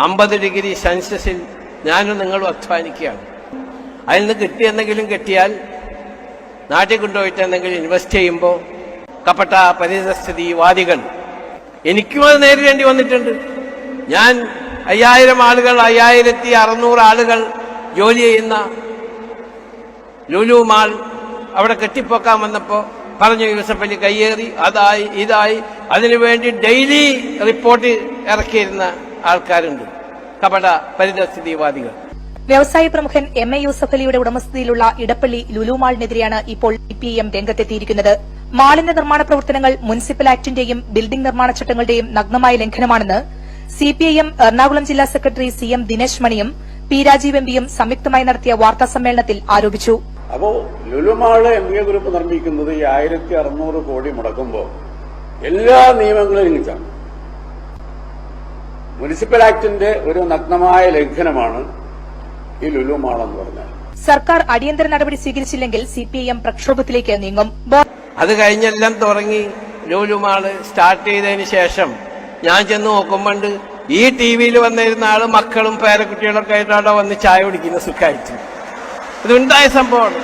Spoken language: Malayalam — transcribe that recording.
50 ഡിഗ്രി സെൽഷ്യസിൽ ഞാനും നിങ്ങളും അധ്വാനിക്കുകയാണ്. അതിൽ നിന്ന് കിട്ടിയെന്തെങ്കിലും കിട്ടിയാൽ നാട്ടിൽ കൊണ്ടുപോയിട്ട് എന്തെങ്കിലും ഇൻവെസ്റ്റ് ചെയ്യുമ്പോൾ കപട പരിതസ്ഥിതിവാദികൾ എനിക്കും അത് നേരിടേണ്ടി വന്നിട്ടുണ്ട്. ഞാൻ 5000 ആളുകൾ 5600 ആളുകൾ ജോലി ചെയ്യുന്ന ലുലു മാൾ അവിടെ കെട്ടിപ്പൊക്കാൻ വന്നപ്പോൾ പറഞ്ഞു യൂസഫ് അലി കയ്യേറി, അതായി ഇതായി. അതിനുവേണ്ടി ഡെയിലി റിപ്പോർട്ട് ഇറക്കിയിരുന്ന ആൾക്കാരുണ്ട്, കപട പരിതസ്ഥിതിവാദികൾ. വ്യവസായ പ്രമുഖൻ MA യൂസഫ് അലിയുടെ ഉടമസ്ഥതയിലുള്ള ഇടപ്പള്ളി ലുലു മാളിനെതിരെയാണ് ഇപ്പോൾ CPIM രംഗത്തെത്തിയിരിക്കുന്നത്. മാളിന്റെ നിർമ്മാണ പ്രവർത്തനങ്ങൾ മുനിസിപ്പൽ ആക്ടിന്റെയും ബിൽഡിംഗ് നിർമ്മാണ ചട്ടങ്ങളുടെയും നഗ്നമായ ലംഘനമാണെന്ന് CPIM എറണാകുളം ജില്ലാ സെക്രട്ടറി CM ദിനേശ് മണിയും P രാജീവ് MPയും സംയുക്തമായി നടത്തിയ വാർത്താസമ്മേളനത്തിൽ ആരോപിച്ചു. അപ്പോ ലുലുമാള് MA ഗ്രൂപ്പ് നിർമ്മിക്കുന്നത് 1600 കോടി മുടക്കുമ്പോൾ എല്ലാ നിയമങ്ങളും ലംഘിച്ചാണ്. മുനിസിപ്പൽ ആക്ടിന്റെ ഒരു നഗ്നമായ ലംഘനമാണ് ഈ ലുലുമാൾ എന്ന് പറഞ്ഞാൽ. സർക്കാർ അടിയന്തര നടപടി സ്വീകരിച്ചില്ലെങ്കിൽ CPIM പ്രക്ഷോഭത്തിലേക്ക് നീങ്ങും. അത് കഴിഞ്ഞെല്ലാം തുടങ്ങി ലുലുമാള് സ്റ്റാർട്ട് ചെയ്തതിന് ശേഷം ഞാൻ ചെന്ന് നോക്കുമ്പോണ്ട് ഈ TV-യിൽ വന്നിരുന്ന ആള് മക്കളും പേരക്കുട്ടികളൊക്കെ ആയിട്ടാണോ വന്ന് ചായ കുടിക്കുന്ന സുഖമായിട്ട്. ഇതുണ്ടായ സംഭവമാണ്.